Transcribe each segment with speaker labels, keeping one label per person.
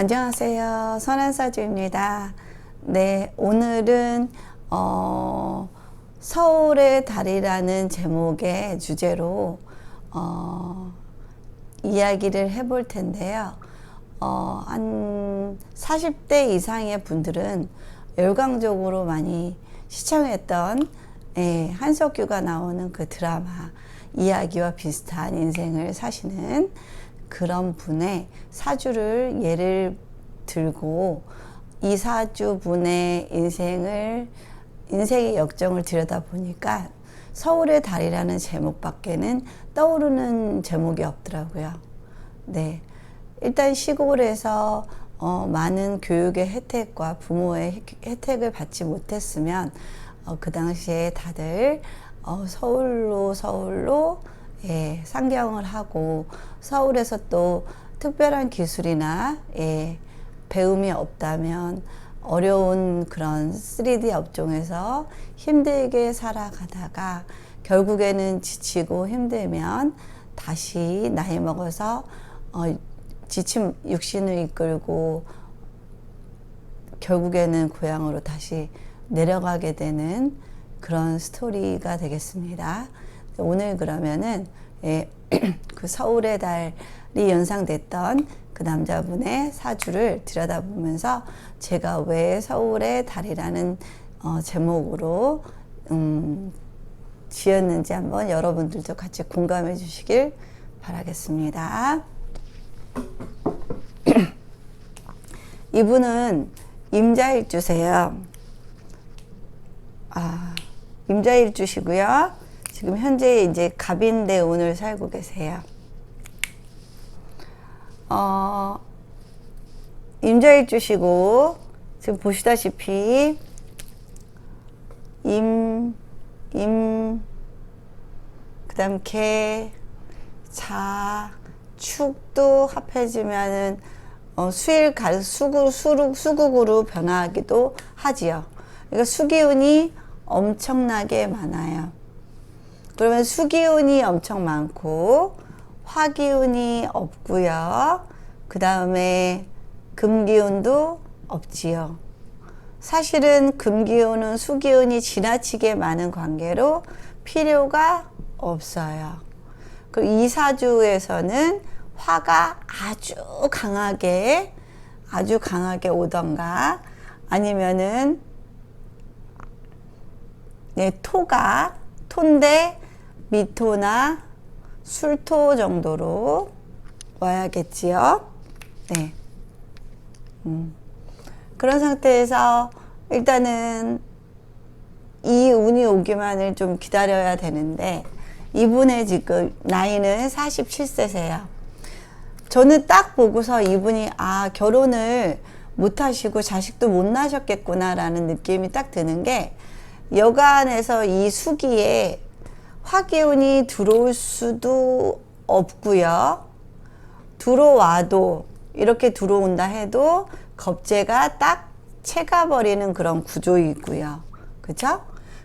Speaker 1: 안녕하세요. 선한사주입니다. 네, 오늘은 서울의 달이라는 제목의 주제로 이야기를 해볼 텐데요. 한 40대 이상의 분들은 열광적으로 많이 시청했던 한석규가 나오는 그 드라마 이야기와 비슷한 인생을 사시는 그런 분의 사주를 예를 들고 이 사주분의 인생의 역정을 들여다보니까 서울의 달이라는 제목밖에는 떠오르는 제목이 없더라고요. 네, 일단 시골에서 많은 교육의 혜택과 부모의 혜택을 받지 못했으면 그 당시에 다들 서울로 상경을 하고 서울에서 또 특별한 기술이나 배움이 없다면 어려운 그런 3D 업종에서 힘들게 살아가다가 결국에는 지치고 힘들면 다시 나이 먹어서 지친 육신을 이끌고 결국에는 고향으로 다시 내려가게 되는 그런 스토리가 되겠습니다. 오늘 그러면은 그 서울의 달이 연상됐던 그 남자분의 사주를 들여다보면서 제가 왜 서울의 달이라는 제목으로 지었는지 한번 여러분들도 같이 공감해 주시길 바라겠습니다. 이분은 임자일주세요. 임자일주시고요. 지금 현재 이제 갑인대운을 살고 계세요. 임자일주시고 지금 보시다시피 그다음 개, 자, 축도 합해지면은 수국으로 변화하기도 하지요. 그러니까 수기운이 엄청나게 많아요. 그러면 수기운이 엄청 많고 화기운이 없고요. 그 다음에 금기운도 없지요. 사실은 금기운은 수기운이 지나치게 많은 관계로 필요가 없어요. 그리고 이 사주에서는 화가 아주 강하게 오던가 아니면은 토인데 미토나 술토 정도로 와야겠지요. 네. 그런 상태에서 일단은 이 운이 오기만을 좀 기다려야 되는데 이분의 지금 나이는 47세세요. 저는 딱 보고서 이분이 결혼을 못 하시고 자식도 못 낳으셨겠구나 라는 느낌이 딱 드는 게 여간에서 이 수기에 화기운이 들어올 수도 없고요. 들어와도 이렇게 들어온다 해도 겁재가 딱 채가버리는 그런 구조이고요. 그죠?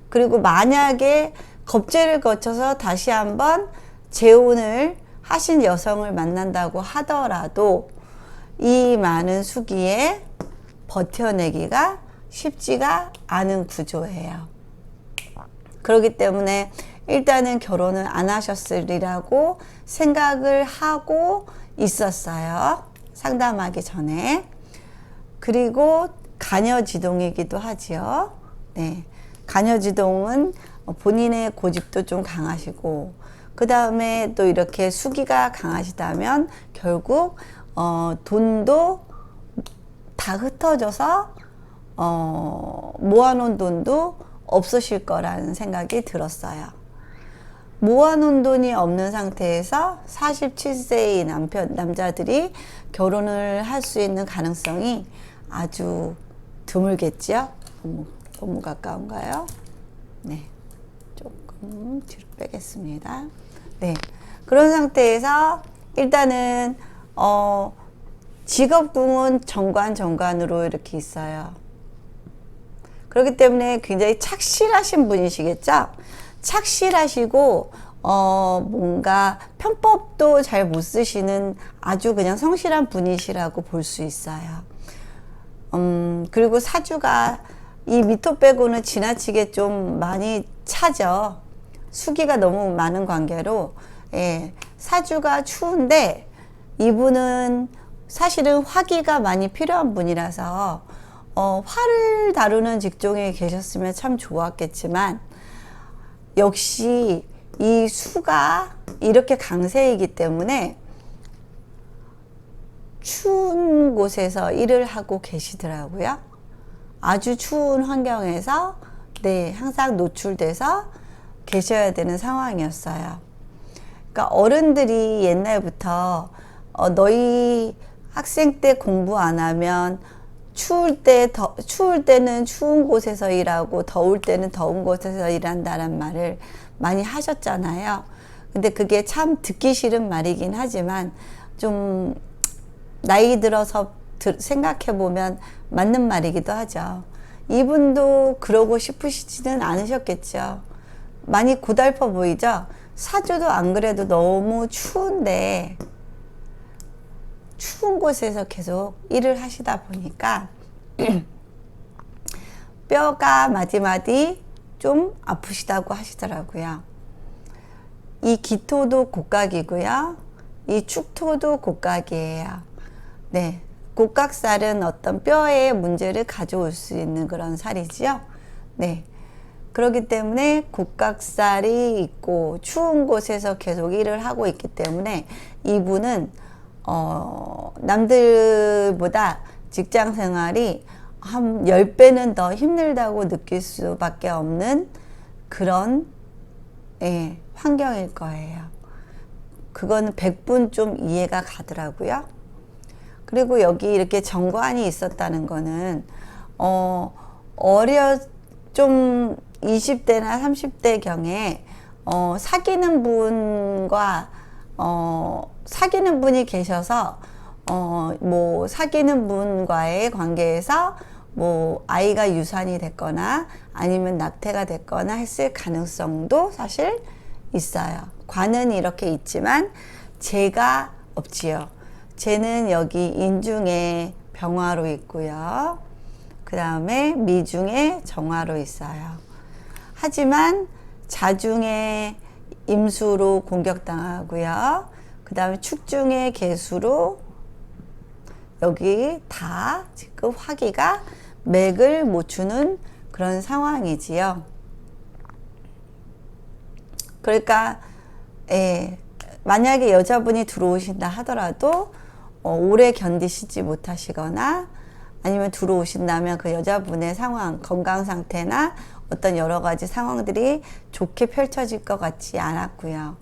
Speaker 1: 그리고 만약에 겁재를 거쳐서 다시 한번 재혼을 하신 여성을 만난다고 하더라도 이 많은 수기에 버텨내기가 쉽지가 않은 구조예요. 그렇기 때문에 일단은 결혼을 안 하셨으리라고 생각을 하고 있었어요. 상담하기 전에. 그리고 간여지동이기도 하지요. 네. 간여지동은 본인의 고집도 좀 강하시고 그 다음에 또 이렇게 수기가 강하시다면 결국 돈도 다 흩어져서 모아놓은 돈도 없으실 거라는 생각이 들었어요. 모아놓은 돈이 없는 상태에서 47세의 남자들이 결혼을 할 수 있는 가능성이 아주 드물겠죠? 너무 가까운가요? 네, 조금 뒤로 빼겠습니다. 네, 그런 상태에서 일단은 직업궁은 정관으로 이렇게 있어요. 그렇기 때문에 굉장히 착실하신 분이시겠죠? 착실하시고 뭔가 편법도 잘 못 쓰시는 아주 그냥 성실한 분이시라고 볼 수 있어요. 그리고 사주가 이 미토 빼고는 지나치게 좀 많이 차죠. 수기가 너무 많은 관계로, 예, 사주가 추운데 이분은 사실은 화기가 많이 필요한 분이라서 화를 다루는 직종에 계셨으면 참 좋았겠지만, 역시 이 수가 이렇게 강세이기 때문에 추운 곳에서 일을 하고 계시더라고요. 아주 추운 환경에서, 네, 항상 노출돼서 계셔야 되는 상황이었어요. 그러니까 어른들이 옛날부터 너희 학생 때 공부 안 하면 추울 때는 추운 곳에서 일하고 더울 때는 더운 곳에서 일한다는 말을 많이 하셨잖아요. 근데 그게 참 듣기 싫은 말이긴 하지만 좀 나이 들어서 생각해 보면 맞는 말이기도 하죠. 이분도 그러고 싶으시지는 않으셨겠죠. 많이 고달퍼 보이죠? 사주도 안 그래도 너무 추운데 추운 곳에서 계속 일을 하시다 보니까 뼈가 마디마디 좀 아프시다고 하시더라고요. 이 기토도 곡각이고요. 이 축토도 곡각이에요. 네, 곡각살은 어떤 뼈의 문제를 가져올 수 있는 그런 살이지요. 네, 그렇기 때문에 곡각살이 있고 추운 곳에서 계속 일을 하고 있기 때문에 이분은 남들보다 직장 생활이 한 10배는 더 힘들다고 느낄 수밖에 없는 그런, 예, 환경일 거예요. 그거는 100분 좀 이해가 가더라고요. 그리고 여기 이렇게 정관이 있었다는 거는 좀 20대나 30대 경에 사귀는 분과 사귀는 분이 계셔서 뭐 사귀는 분과의 관계에서 뭐 아이가 유산이 됐거나 아니면 낙태가 됐거나 했을 가능성도 사실 있어요. 관은 이렇게 있지만 재가 없지요. 재는 여기 인중에 병화로 있고요. 그 다음에 미중에 정화로 있어요. 하지만 자중에 임수로 공격당하고요. 그 다음에 축중에 계수로 여기 다 지금 화기가 맥을 못 추는 그런 상황이지요. 그러니까, 예, 만약에 여자분이 들어오신다 하더라도 오래 견디시지 못하시거나 아니면 들어오신다면 그 여자분의 상황, 건강 상태나 어떤 여러 가지 상황들이 좋게 펼쳐질 것 같지 않았고요.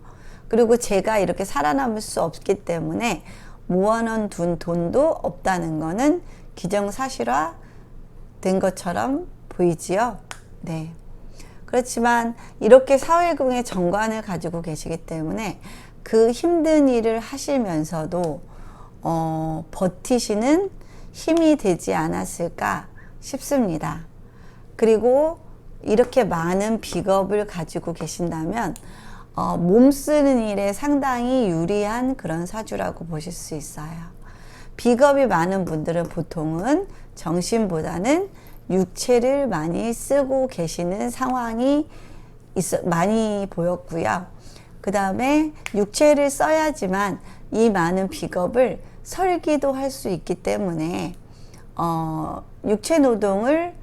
Speaker 1: 그리고 제가 이렇게 살아남을 수 없기 때문에 모아놓은 돈도 없다는 거는 기정사실화 된 것처럼 보이지요. 네. 그렇지만 이렇게 사회궁의 정관을 가지고 계시기 때문에 그 힘든 일을 하시면서도 버티시는 힘이 되지 않았을까 싶습니다. 그리고 이렇게 많은 비겁을 가지고 계신다면 몸 쓰는 일에 상당히 유리한 그런 사주라고 보실 수 있어요. 비겁이 많은 분들은 보통은 정신보다는 육체를 많이 쓰고 계시는 상황이 많이 보였고요. 그 다음에 육체를 써야지만 이 많은 비겁을 설기도 할 수 있기 때문에 육체 노동을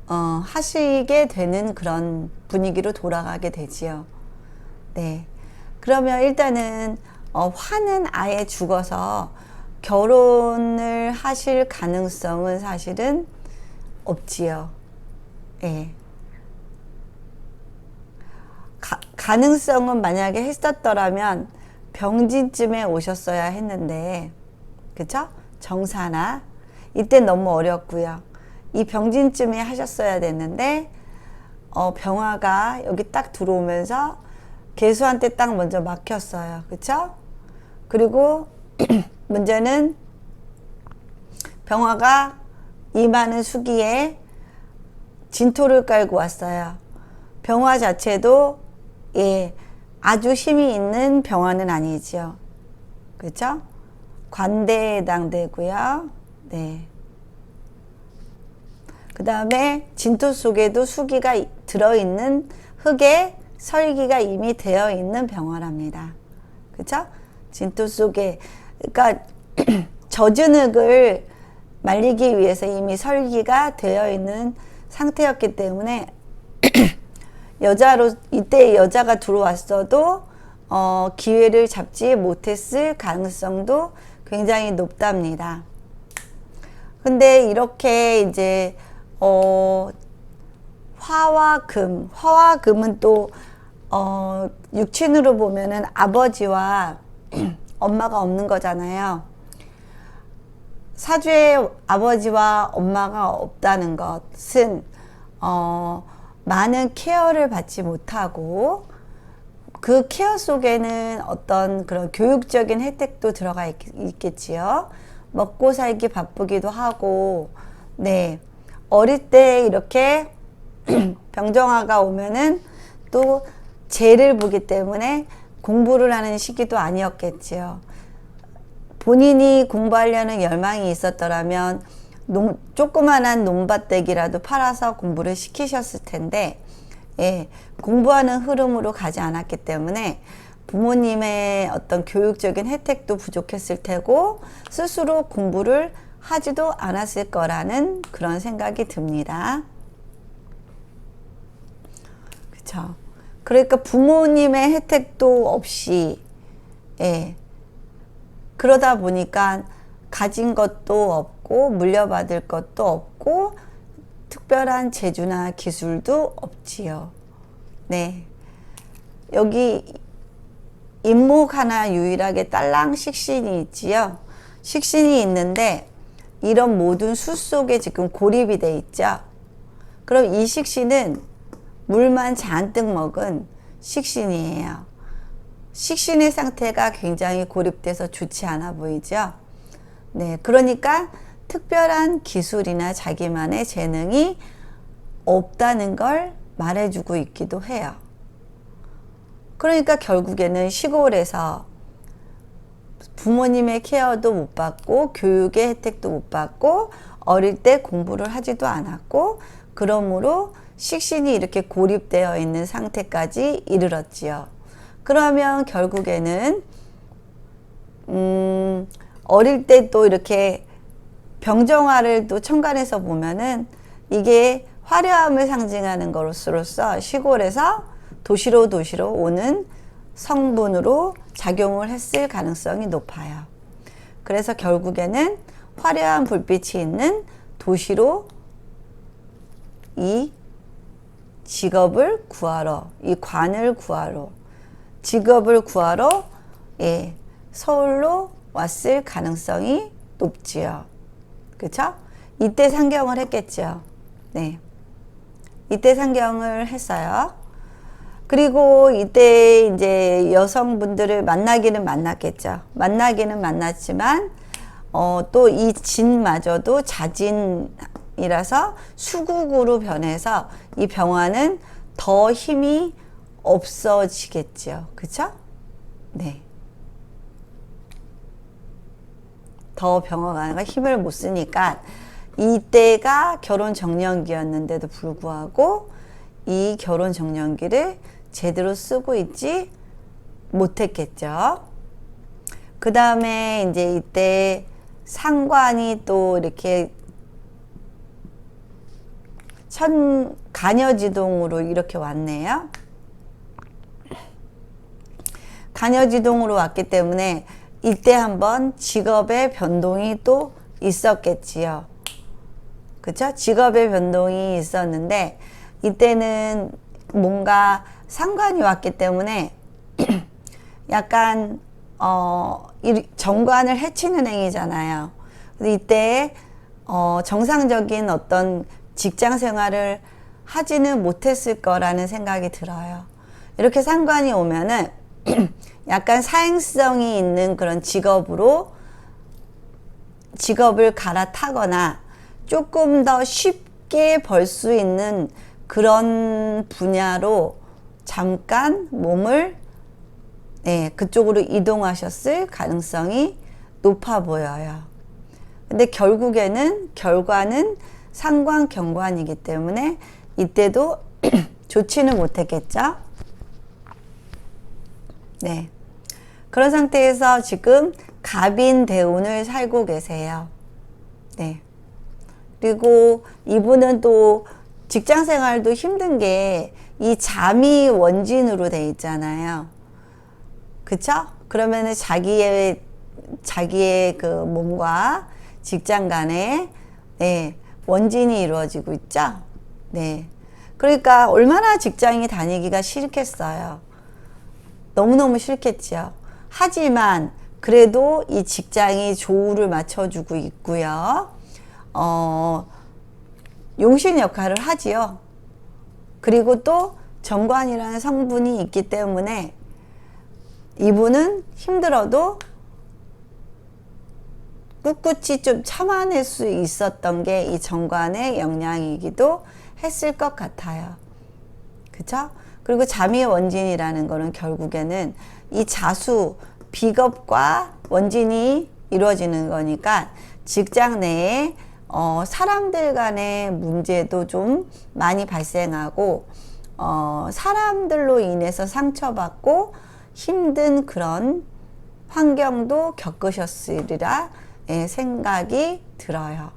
Speaker 1: 하시게 되는 그런 분위기로 돌아가게 되지요. 네. 그러면 일단은 화는 아예 죽어서 결혼을 하실 가능성은 사실은 없지요. 예. 가능성은 만약에 했었더라면 병진쯤에 오셨어야 했는데, 그쵸? 정사나 이때 너무 어렵고요. 이 병진쯤에 하셨어야 됐는데 병화가 여기 딱 들어오면서 개수한테 딱 먼저 막혔어요. 그쵸? 그리고 문제는 병화가 이 많은 수기에 진토를 깔고 왔어요. 병화 자체도, 예, 아주 힘이 있는 병화는 아니죠. 그렇죠? 관대에 해당되고요. 네. 그 다음에 진토 속에도 수기가 들어있는 흙에 설기가 이미 되어 있는 병화랍니다. 그렇죠? 진토 속에, 그러니까 젖은 흙을 말리기 위해서 이미 설기가 되어 있는 상태였기 때문에 여자로 이때 여자가 들어왔어도 기회를 잡지 못했을 가능성도 굉장히 높답니다. 근데 이렇게 이제 화와 금은 또 육친으로 보면은 아버지와 엄마가 없는 거잖아요. 사주에 아버지와 엄마가 없다는 것은 많은 케어를 받지 못하고 그 케어 속에는 어떤 그런 교육적인 혜택도 들어가 있겠지요. 먹고 살기 바쁘기도 하고, 네. 어릴 때 이렇게 병정화가 오면은 또 재를 보기 때문에 공부를 하는 시기도 아니었겠지요. 본인이 공부하려는 열망이 있었더라면 조그만한 논밭대기라도 팔아서 공부를 시키셨을 텐데, 예, 공부하는 흐름으로 가지 않았기 때문에 부모님의 어떤 교육적인 혜택도 부족했을 테고 스스로 공부를 하지도 않았을 거라는 그런 생각이 듭니다. 그쵸? 그러니까 부모님의 혜택도 없이, 예, 그러다 보니까 가진 것도 없고 물려받을 것도 없고 특별한 재주나 기술도 없지요. 네. 여기 인목 하나 유일하게 딸랑 식신이 있지요. 식신이 있는데 이런 모든 수 속에 지금 고립이 돼 있죠. 그럼 이 식신은 물만 잔뜩 먹은 식신이에요. 식신의 상태가 굉장히 고립돼서 좋지 않아 보이죠. 네, 그러니까 특별한 기술이나 자기만의 재능이 없다는 걸 말해주고 있기도 해요. 그러니까 결국에는 시골에서 부모님의 케어도 못 받고 교육의 혜택도 못 받고 어릴 때 공부를 하지도 않았고 그러므로 식신이 이렇게 고립되어 있는 상태까지 이르렀지요. 그러면 결국에는 어릴 때 또 이렇게 병정화를 또 천간에서 보면은 이게 화려함을 상징하는 것으로서 시골에서 도시로 오는 성분으로 작용을 했을 가능성이 높아요. 그래서 결국에는 화려한 불빛이 있는 도시로 이 직업을 구하러, 이 관을 구하러, 직업을 구하러, 예, 서울로 왔을 가능성이 높지요. 그쵸? 이때 상경을 했겠죠. 네. 이때 상경을 했어요. 그리고 이때 이제 여성분들을 만나기는 만났겠죠. 만나기는 만났지만, 또 이 진마저도 자진이라서 수국으로 변해서 이 병화는 더 힘이 없어지겠죠. 그쵸? 네. 더 병화가 힘을 못 쓰니까 이때가 결혼 정년기였는데도 불구하고 이 결혼 정년기를 제대로 쓰고 있지 못했겠죠. 그 다음에 이제 이때 상관이 또 이렇게 간여지동으로 이렇게 왔네요. 간여지동으로 왔기 때문에 이때 한번 직업의 변동이 또 있었겠지요. 그쵸? 직업의 변동이 있었는데 이때는 뭔가 상관이 왔기 때문에 약간 정관을 해치는 행위잖아요. 이때 정상적인 어떤 직장 생활을 하지는 못했을 거라는 생각이 들어요. 이렇게 상관이 오면은 약간 사행성이 있는 그런 직업을 갈아타거나 조금 더 쉽게 벌 수 있는 그런 분야로 잠깐 몸을 네, 그쪽으로 이동하셨을 가능성이 높아 보여요. 근데 결국에는 결과는 상관 경관이기 때문에 이때도 좋지는 못했겠죠. 네. 그런 상태에서 지금 갑인 대운을 살고 계세요. 네. 그리고 이분은 또 직장 생활도 힘든 게 이 잠이 원진으로 돼 있잖아요. 그쵸? 그러면은 자기의 그 몸과 직장 간에 네, 원진이 이루어지고 있죠. 네. 그러니까 얼마나 직장이 다니기가 싫겠어요. 너무너무 싫겠죠. 하지만 그래도 이 직장이 조우를 맞춰주고 있고요. 용신 역할을 하지요. 그리고 또 정관이라는 성분이 있기 때문에 이분은 힘들어도 꿋꿋이 좀 참아낼 수 있었던 게 이 정관의 영향이기도 했을 것 같아요. 그쵸? 그리고 자미의 원진이라는 거는 결국에는 이 자수, 비겁과 원진이 이루어지는 거니까 직장 내에 사람들 간의 문제도 좀 많이 발생하고 사람들로 인해서 상처받고 힘든 그런 환경도 겪으셨으리라 생각이 들어요.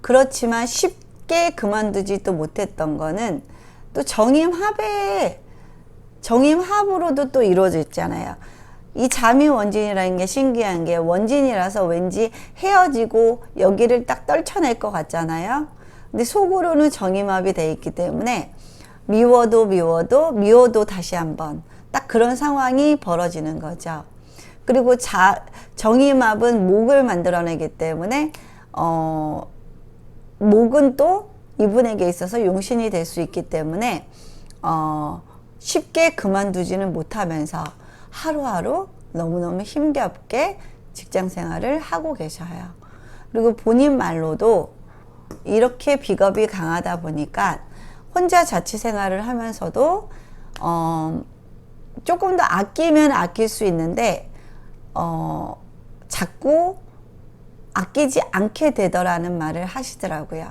Speaker 1: 그렇지만 쉽게 그만두지도 못했던 거는 또 정임합으로도 또 이루어져 있잖아요. 이 자미 원진이라는 게 신기한 게 원진이라서 왠지 헤어지고 여기를 딱 떨쳐낼 것 같잖아요. 근데 속으로는 정임합이 돼 있기 때문에 미워도 다시 한번 딱 그런 상황이 벌어지는 거죠. 그리고 정임합은 목을 만들어내기 때문에 목은 또 이분에게 있어서 용신이 될 수 있기 때문에 쉽게 그만두지는 못하면서 하루하루 너무너무 힘겹게 직장 생활을 하고 계셔요. 그리고 본인 말로도 이렇게 비겁이 강하다 보니까 혼자 자취 생활을 하면서도 조금 더 아끼면 아낄 수 있는데 자꾸 아끼지 않게 되더라는 말을 하시더라고요.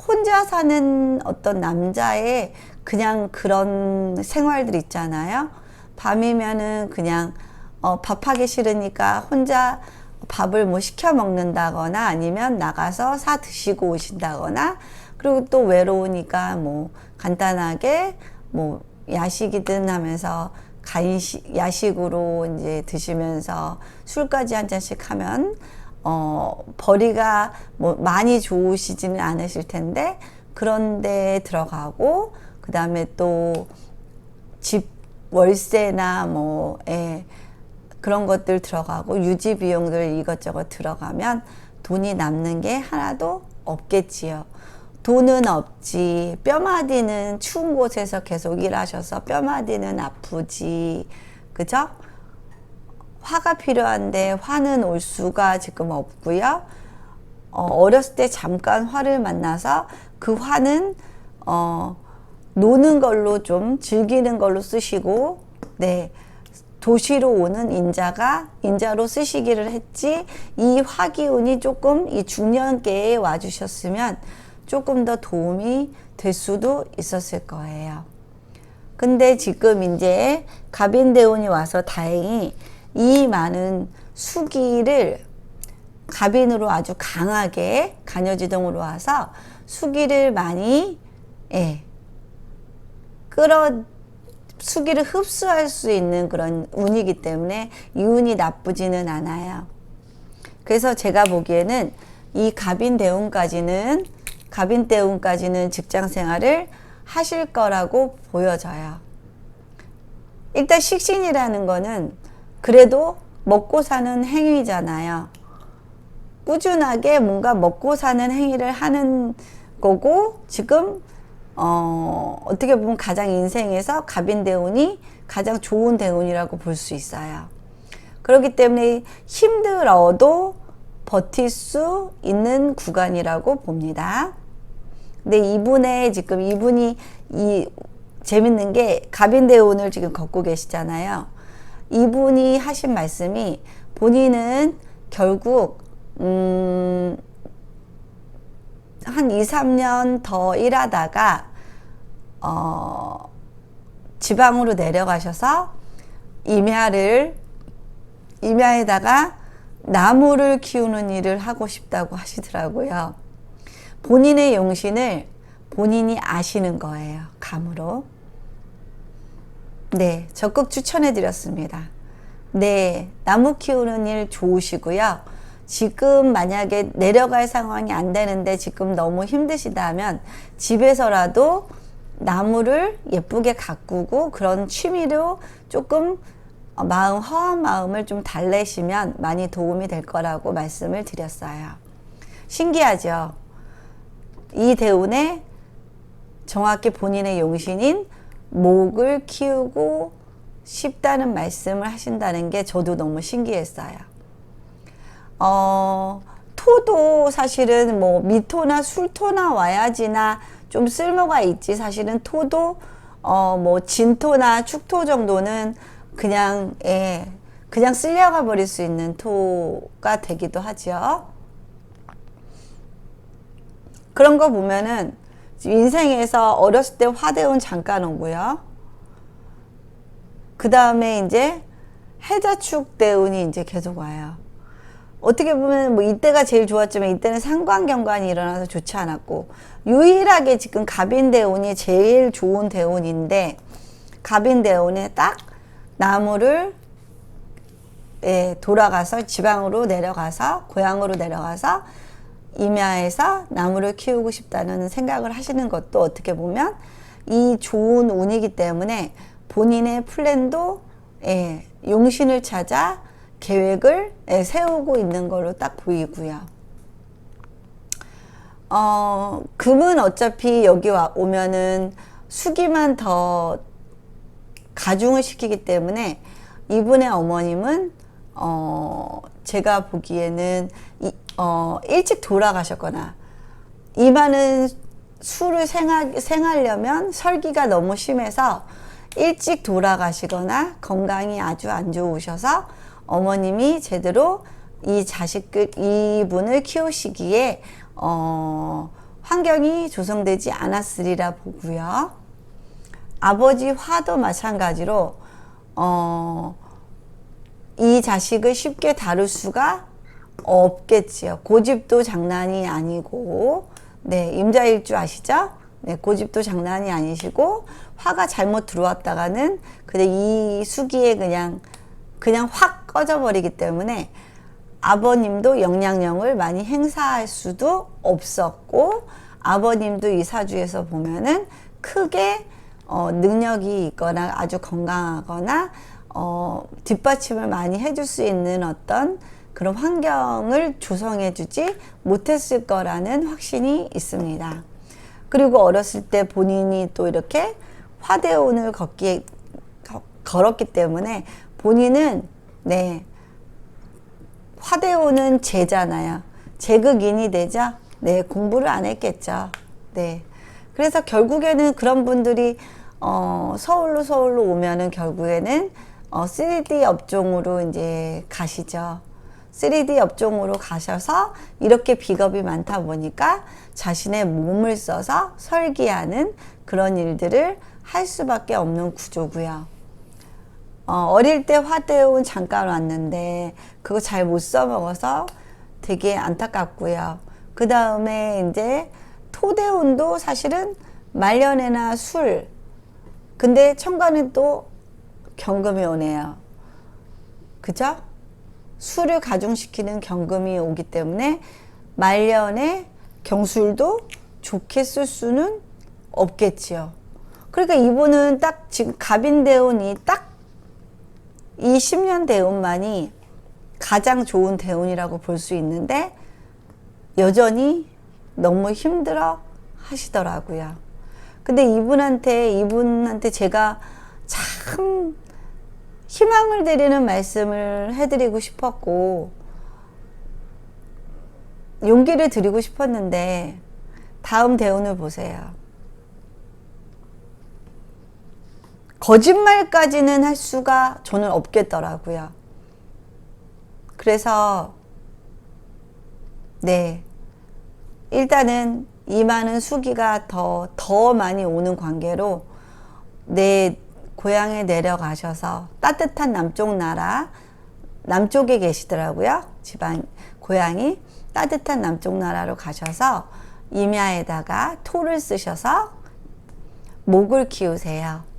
Speaker 1: 혼자 사는 어떤 남자의 그냥 그런 생활들 있잖아요. 밤이면은 그냥 밥하기 싫으니까 혼자 밥을 뭐 시켜 먹는다거나 아니면 나가서 사 드시고 오신다거나, 그리고 또 외로우니까 뭐 간단하게 뭐 야식이든 하면서 야식으로 이제 드시면서 술까지 한 잔씩 하면 벌이가 뭐 많이 좋으시지는 않으실 텐데 그런 데 들어가고, 그 다음에 또 집 월세나 뭐 그런 것들 들어가고 유지 비용들 이것저것 들어가면 돈이 남는 게 하나도 없겠지요. 돈은 없지, 뼈마디는 추운 곳에서 계속 일하셔서 뼈마디는 아프지, 그죠? 화가 필요한데 화는 올 수가 지금 없고요. 어렸을 때 잠깐 화를 만나서 그 화는 노는 걸로 좀 즐기는 걸로 쓰시고, 네, 도시로 오는 인자로 쓰시기를 했지, 이 화기운이 조금 이 중년기에 와주셨으면 조금 더 도움이 될 수도 있었을 거예요. 근데 지금 이제 갑인대운이 와서 다행히 이 많은 수기를 갑인으로 아주 강하게 간여지동으로 와서 수기를 많이 수기를 흡수할 수 있는 그런 운이기 때문에 이 운이 나쁘지는 않아요. 그래서 제가 보기에는 이 갑인대운까지는 직장 생활을 하실 거라고 보여져요. 일단 식신이라는 거는 그래도 먹고 사는 행위잖아요. 꾸준하게 뭔가 먹고 사는 행위를 하는 거고, 지금 어떻게 보면 가장 인생에서 갑인대운이 가장 좋은 대운이라고 볼 수 있어요. 그렇기 때문에 힘들어도 버틸 수 있는 구간이라고 봅니다. 근데 이분이 재밌는 게 갑인대운을 지금 걷고 계시잖아요. 이분이 하신 말씀이 본인은 결국 한 2, 3년 더 일하다가 지방으로 내려가셔서 임야에다가 나무를 키우는 일을 하고 싶다고 하시더라고요. 본인의 용신을 본인이 아시는 거예요. 감으로. 네, 적극 추천해 드렸습니다. 네, 나무 키우는 일 좋으시고요. 지금 만약에 내려갈 상황이 안 되는데 지금 너무 힘드시다면 집에서라도 나무를 예쁘게 가꾸고 그런 취미로 조금 허한 마음을 좀 달래시면 많이 도움이 될 거라고 말씀을 드렸어요. 신기하죠? 이 대운에 정확히 본인의 용신인 목을 키우고 싶다는 말씀을 하신다는 게 저도 너무 신기했어요. 토도 사실은 뭐 미토나 술토나 와야지나 좀 쓸모가 있지, 사실은 토도 뭐 진토나 축토 정도는 그냥 쓸려가 버릴 수 있는 토가 되기도 하죠. 그런 거 보면은 인생에서 어렸을 때 화대운 잠깐 오고요. 그 다음에 이제 해자축 대운이 이제 계속 와요. 어떻게 보면 뭐 이때가 제일 좋았지만 이때는 상관경관이 일어나서 좋지 않았고, 유일하게 지금 갑인대운이 제일 좋은 대운인데, 갑인대운에 딱 나무를 돌아가서 지방으로 내려가서 고향으로 내려가서 임야에서 나무를 키우고 싶다는 생각을 하시는 것도 어떻게 보면 이 좋은 운이기 때문에 본인의 플랜도 용신을 찾아 계획을 세우고 있는 걸로 딱 보이고요. 금은 어차피 여기 오면은 수기만 더 가중을 시키기 때문에 이분의 어머님은 제가 보기에는 일찍 돌아가셨거나, 이 많은 수를 생하려면 설기가 너무 심해서 일찍 돌아가시거나 건강이 아주 안 좋으셔서 어머님이 제대로 이분을 키우시기에 환경이 조성되지 않았으리라 보고요. 아버지 화도 마찬가지로 이 자식을 쉽게 다룰 수가 없겠지요. 고집도 장난이 아니고, 네, 임자일주 아시죠? 네, 고집도 장난이 아니시고, 화가 잘못 들어왔다가는 그냥 이 수기에 그냥 확 꺼져버리기 때문에 아버님도 영향력을 많이 행사할 수도 없었고, 아버님도 이 사주에서 보면은 크게 능력이 있거나 아주 건강하거나 뒷받침을 많이 해줄 수 있는 어떤 그런 환경을 조성해 주지 못했을 거라는 확신이 있습니다. 그리고 어렸을 때 본인이 또 이렇게 화대운을 걸었기 때문에 본인은, 네, 화대운은 재잖아요. 재극인이 되죠. 네, 공부를 안 했겠죠. 네. 그래서 결국에는 그런 분들이 서울로 오면은 결국에는 3D 업종으로 이제 가시죠. 3D 업종으로 가셔서 이렇게 비겁이 많다 보니까 자신의 몸을 써서 설계하는 그런 일들을 할 수밖에 없는 구조고요. 어릴 때 화대운 잠깐 왔는데 그거 잘 못 써먹어서 되게 안타깝고요. 그 다음에 이제 토대운도 사실은 말년에나 술, 근데 천간은 또 경금이 오네요. 그죠? 술을 가중시키는 경금이 오기 때문에 말년에 경술도 좋게 쓸 수는 없겠지요. 그러니까 이분은 딱 지금 갑인대운이 딱 이 10년 대운만이 가장 좋은 대운이라고 볼 수 있는데 여전히 너무 힘들어 하시더라고요. 근데 이분한테 제가 참 희망을 드리는 말씀을 해드리고 싶었고 용기를 드리고 싶었는데 다음 대운을 보세요. 거짓말까지는 할 수가 저는 없겠더라고요. 그래서 네, 일단은 이마는 수기가 더 많이 오는 관계로 내 고향에 내려가셔서 따뜻한 남쪽 나라, 남쪽에 계시더라고요. 고향이 따뜻한 남쪽 나라로 가셔서 이마에다가 토를 쓰셔서 목을 키우세요.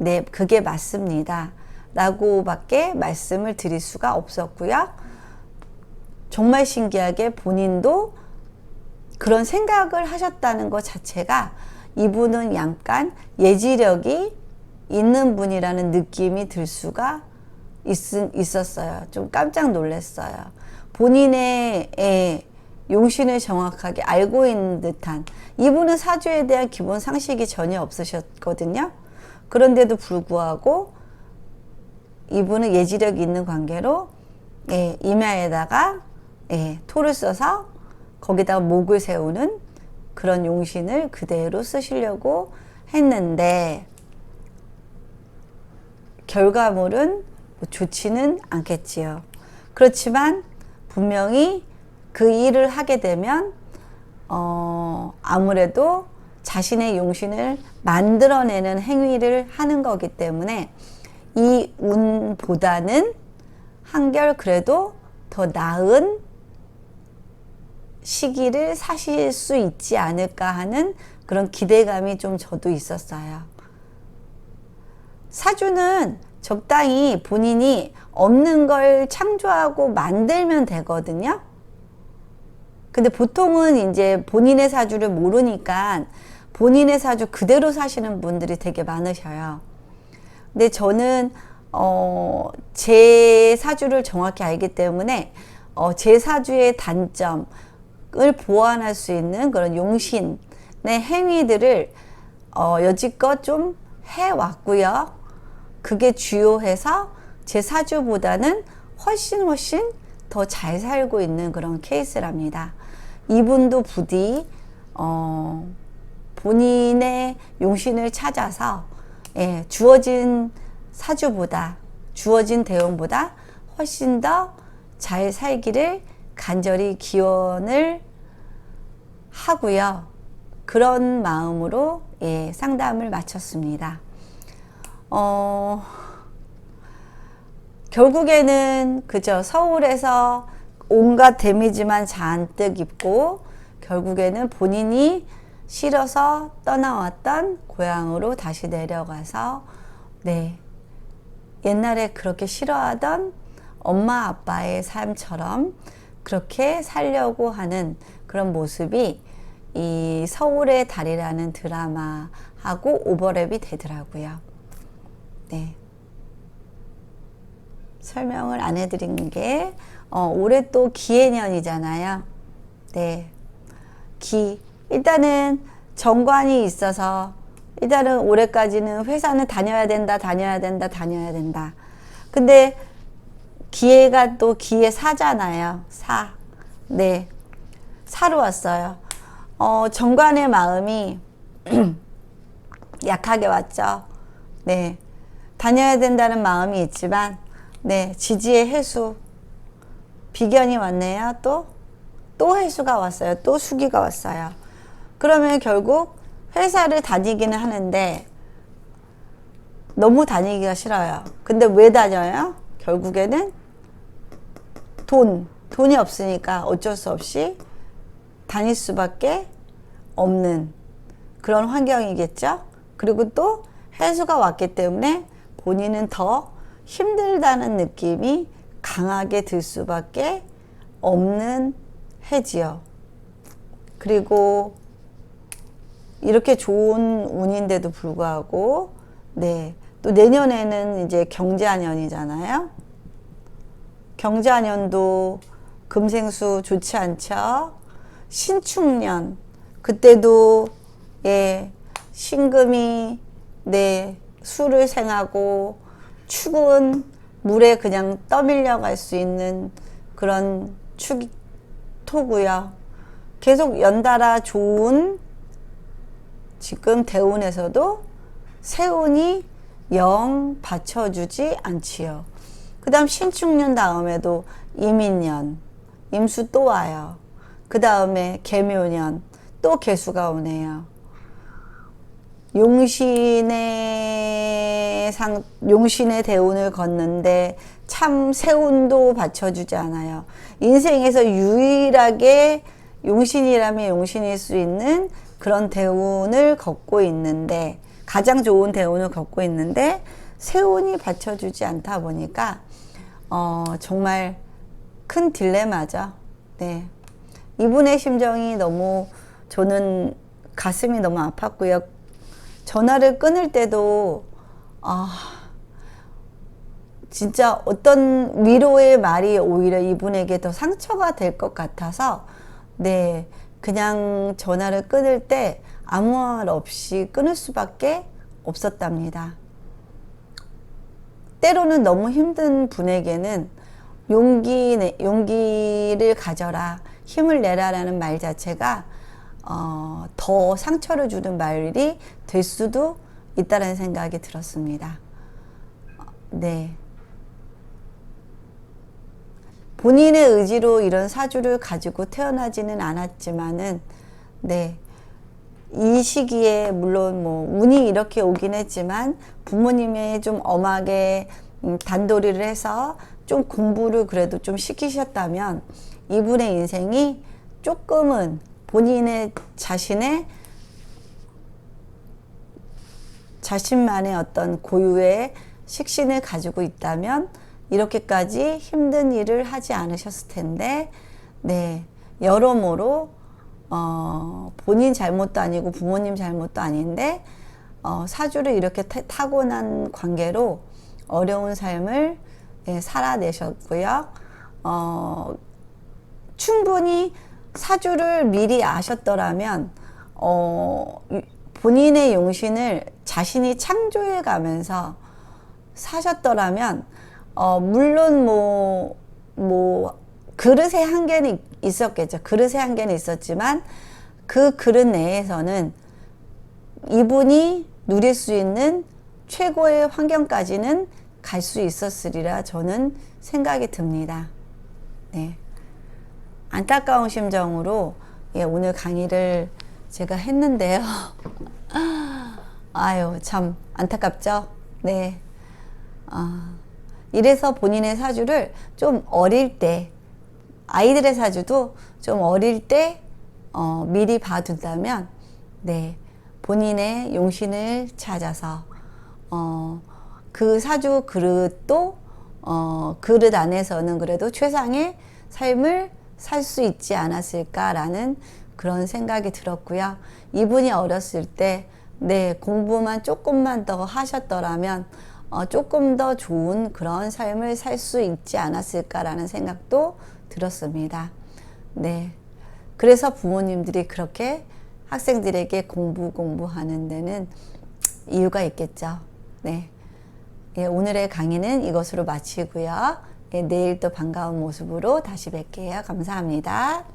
Speaker 1: 네, 그게 맞습니다. 라고 밖에 말씀을 드릴 수가 없었고요. 정말 신기하게 본인도 그런 생각을 하셨다는 것 자체가 이분은 약간 예지력이 있는 분이라는 느낌이 들 수가 있었어요. 좀 깜짝 놀랐어요. 본인의 용신을 정확하게 알고 있는 듯한, 이분은 사주에 대한 기본 상식이 전혀 없으셨거든요. 그런데도 불구하고 이분은 예지력이 있는 관계로 이마에다가 토를 써서 거기다가 목을 세우는 그런 용신을 그대로 쓰시려고 했는데 결과물은 좋지는 않겠지요. 그렇지만 분명히 그 일을 하게 되면 아무래도 자신의 용신을 만들어내는 행위를 하는 거기 때문에 이 운보다는 한결 그래도 더 나은 시기를 사실 수 있지 않을까 하는 그런 기대감이 좀 저도 있었어요. 사주는 적당히 본인이 없는 걸 창조하고 만들면 되거든요. 근데 보통은 이제 본인의 사주를 모르니까 본인의 사주 그대로 사시는 분들이 되게 많으셔요. 근데 저는 제 사주를 정확히 알기 때문에 제 사주의 단점을 보완할 수 있는 그런 용신의 행위들을 여지껏 좀 해왔고요. 그게 주요해서 제 사주보다는 훨씬 더 잘 살고 있는 그런 케이스랍니다. 이분도 부디 본인의 용신을 찾아서 주어진 사주보다, 주어진 대운보다 훨씬 더 잘 살기를 간절히 기원을 하고요. 그런 마음으로 상담을 마쳤습니다. 결국에는 그저 서울에서 온갖 데미지만 잔뜩 입고 결국에는 본인이 싫어서 떠나왔던 고향으로 다시 내려가서 옛날에 그렇게 싫어하던 엄마 아빠의 삶처럼 그렇게 살려고 하는 그런 모습이 이 서울의 달이라는 드라마하고 오버랩이 되더라고요. 네. 설명을 안 해드린 게 올해 또 기해년이잖아요. 네. 일단은 정관이 있어서 일단은 올해까지는 회사는 다녀야 된다. 근데 기해가 또 기해사잖아요. 사. 네. 사로 왔어요. 정관의 마음이 약하게 왔죠. 네. 다녀야 된다는 마음이 있지만 지지의 해수. 비견이 왔네요. 또 해수가 왔어요. 또 수기가 왔어요. 그러면 결국 회사를 다니기는 하는데 너무 다니기가 싫어요. 근데 왜 다녀요? 결국에는 돈이 없으니까 어쩔 수 없이 다닐 수밖에 없는 그런 환경이겠죠. 그리고 또 해수가 왔기 때문에 본인은 더 힘들다는 느낌이 강하게 들 수밖에 없는 해지요. 그리고 이렇게 좋은 운인데도 불구하고 또 내년에는 이제 경자년이잖아요. 경자년도 금생수 좋지 않죠. 신축년 그때도 신금이 수를 생하고 축은 물에 그냥 떠밀려 갈 수 있는 그런 토고요. 계속 연달아 좋은 지금 대운에서도 세운이 영 받쳐주지 않지요. 그 다음 신축년 다음에도 이민년, 임수 또 와요. 그 다음에 계묘년, 또 계수가 오네요. 용신의 대운을 걷는데 참 세운도 받쳐주지 않아요. 인생에서 유일하게 용신이라면 용신일 수 있는 그런 대운을 걷고 있는데, 가장 좋은 대운을 걷고 있는데 세운이 받쳐주지 않다 보니까 정말 큰 딜레마죠. 네. 이분의 심정이 너무, 저는 가슴이 너무 아팠고요. 전화를 끊을 때도 진짜 어떤 위로의 말이 오히려 이분에게 더 상처가 될 것 같아서, 네, 그냥 전화를 끊을 때 아무 말 없이 끊을 수밖에 없었답니다. 때로는 너무 힘든 분에게는 용기를 가져라, 힘을 내라라는 말 자체가 더 상처를 주는 말이 될 수도 있다는 생각이 들었습니다. 네. 본인의 의지로 이런 사주를 가지고 태어나지는 않았지만은, 네, 이 시기에 물론 뭐 운이 이렇게 오긴 했지만 부모님이 좀 엄하게 단도리를 해서 좀 공부를 그래도 좀 시키셨다면 이분의 인생이 조금은 본인의 자신만의 어떤 고유의 식신을 가지고 있다면 이렇게까지 힘든 일을 하지 않으셨을 텐데, 네, 여러모로 본인 잘못도 아니고 부모님 잘못도 아닌데 사주를 이렇게 타고난 관계로 어려운 삶을 살아내셨고요. 충분히 사주를 미리 아셨더라면 본인의 용신을 자신이 창조해 가면서 사셨더라면 물론 뭐 그릇의 한계는 있었겠죠. 그릇의 한계는 있었지만 그 그릇 내에서는 이분이 누릴 수 있는 최고의 환경까지는 갈 수 있었으리라 저는 생각이 듭니다. 네. 안타까운 심정으로 오늘 강의를 제가 했는데요. 아유, 참 안타깝죠? 네. 이래서 본인의 사주를 좀 어릴 때, 아이들의 사주도 좀 어릴 때 미리 봐둔다면, 네, 본인의 용신을 찾아서 그 사주 그릇도 그릇 안에서는 그래도 최상의 삶을 살 수 있지 않았을까라는 그런 생각이 들었고요. 이분이 어렸을 때, 네, 공부만 조금만 더 하셨더라면 조금 더 좋은 그런 삶을 살 수 있지 않았을까라는 생각도 들었습니다. 네. 그래서 부모님들이 그렇게 학생들에게 공부하는 데는 이유가 있겠죠. 네. 예, 오늘의 강의는 이것으로 마치고요. 예, 내일 또 반가운 모습으로 다시 뵐게요. 감사합니다.